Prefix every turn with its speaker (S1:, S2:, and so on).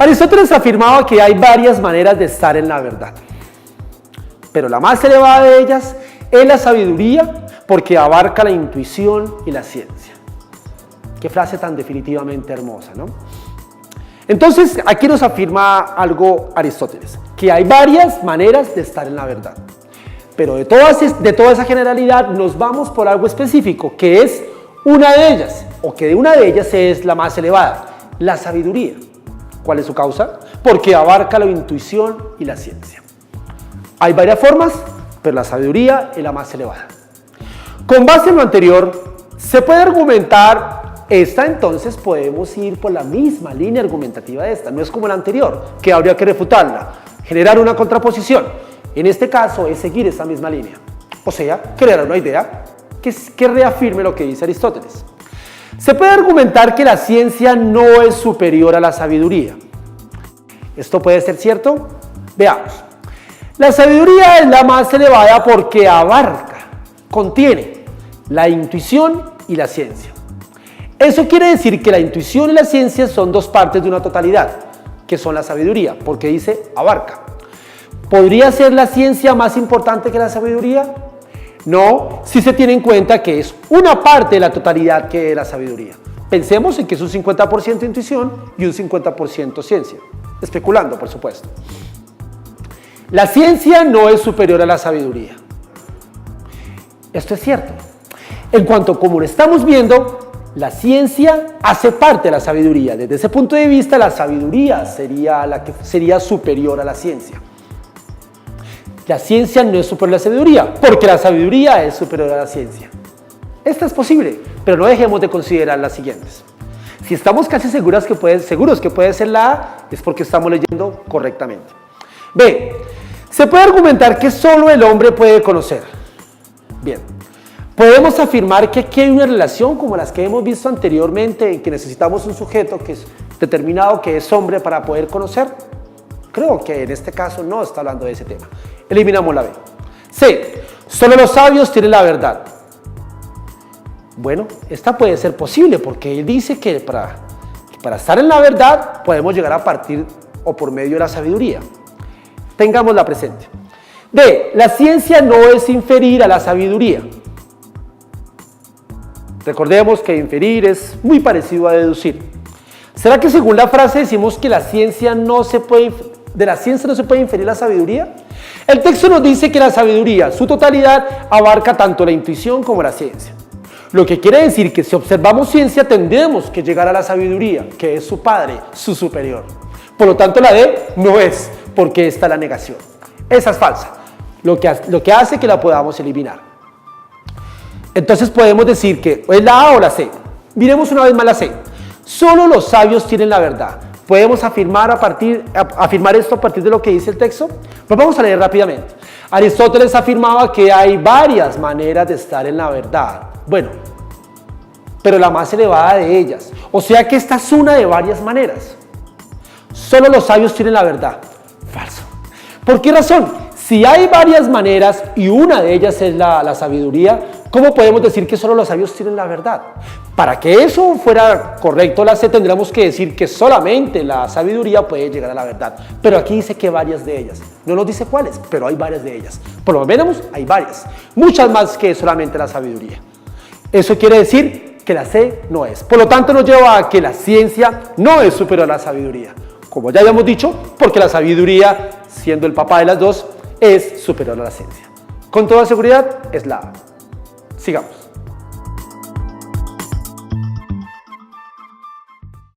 S1: Aristóteles afirmaba que hay varias maneras de estar en la verdad, pero la más elevada de ellas es la sabiduría, porque abarca la intuición y la ciencia. Qué frase tan definitivamente hermosa, ¿no? Entonces, aquí nos afirma algo Aristóteles, que hay varias maneras de estar en la verdad. Pero de toda esa generalidad nos vamos por algo específico, que es una de ellas, o que de una de ellas es la más elevada, la sabiduría. ¿Cuál es su causa? Porque abarca la intuición y la ciencia. Hay varias formas, pero la sabiduría es la más elevada. Con base en lo anterior, se puede argumentar esta, entonces podemos ir por la misma línea argumentativa de esta. No es como la anterior, que habría que refutarla, generar una contraposición. En este caso es seguir esta misma línea, o sea, crear una idea que reafirme lo que dice Aristóteles. Se puede argumentar que la ciencia no es superior a la sabiduría. ¿Esto puede ser cierto? Veamos. La sabiduría es la más elevada porque abarca, contiene la intuición y la ciencia. Eso quiere decir que la intuición y la ciencia son dos partes de una totalidad, que son la sabiduría, porque dice abarca. ¿Podría ser la ciencia más importante que la sabiduría? No, si se tiene en cuenta que es una parte de la totalidad que es la sabiduría. Pensemos en que es un 50% intuición y un 50% ciencia, especulando, por supuesto. La ciencia no es superior a la sabiduría. Esto es cierto. En cuanto como lo estamos viendo, la ciencia hace parte de la sabiduría. Desde ese punto de vista, la sabiduría sería la que sería superior a la ciencia. La ciencia no es superior a la sabiduría, porque la sabiduría es superior a la ciencia. Esta es posible, pero no dejemos de considerar las siguientes. Si estamos casi seguros que puede ser la A, es porque estamos leyendo correctamente. B. Se puede argumentar que solo el hombre puede conocer. Bien. Podemos afirmar que aquí hay una relación como las que hemos visto anteriormente, en que necesitamos un sujeto que es determinado, que es hombre, para poder conocer. Creo que en este caso no está hablando de ese tema. Eliminamos la B. C. Solo los sabios tienen la verdad. Bueno, esta puede ser posible porque él dice que para estar en la verdad podemos llegar a partir o por medio de la sabiduría. Tengámosla presente. D. La ciencia no es inferir a la sabiduría. Recordemos que inferir es muy parecido a deducir. ¿Será que según la frase decimos que de la ciencia no se puede inferir la sabiduría? El texto nos dice que la sabiduría, su totalidad, abarca tanto la intuición como la ciencia. Lo que quiere decir que si observamos ciencia tendremos que llegar a la sabiduría, que es su padre, su superior. Por lo tanto, la D no es, porque está la negación. Esa es falsa, lo que hace que la podamos eliminar. Entonces podemos decir que es la A o la C. Miremos una vez más la C. Solo los sabios tienen la verdad. ¿Podemos afirmar esto a partir de lo que dice el texto? Pues vamos a leer rápidamente. Aristóteles afirmaba que hay varias maneras de estar en la verdad. Bueno, pero la más elevada de ellas. O sea que esta es una de varias maneras. Solo los sabios tienen la verdad. Falso. ¿Por qué razón? Si hay varias maneras y una de ellas es la sabiduría, ¿cómo podemos decir que solo los sabios tienen la verdad? Para que eso fuera correcto, la C, tendríamos que decir que solamente la sabiduría puede llegar a la verdad. Pero aquí dice que varias de ellas. No nos dice cuáles, pero hay varias de ellas. Por lo menos hay varias. Muchas más que solamente la sabiduría. Eso quiere decir que la C no es. Por lo tanto, nos lleva a que la ciencia no es superior a la sabiduría. Como ya habíamos dicho, porque la sabiduría, siendo el papá de las dos, es superior a la ciencia. Con toda seguridad, es la A. Sigamos.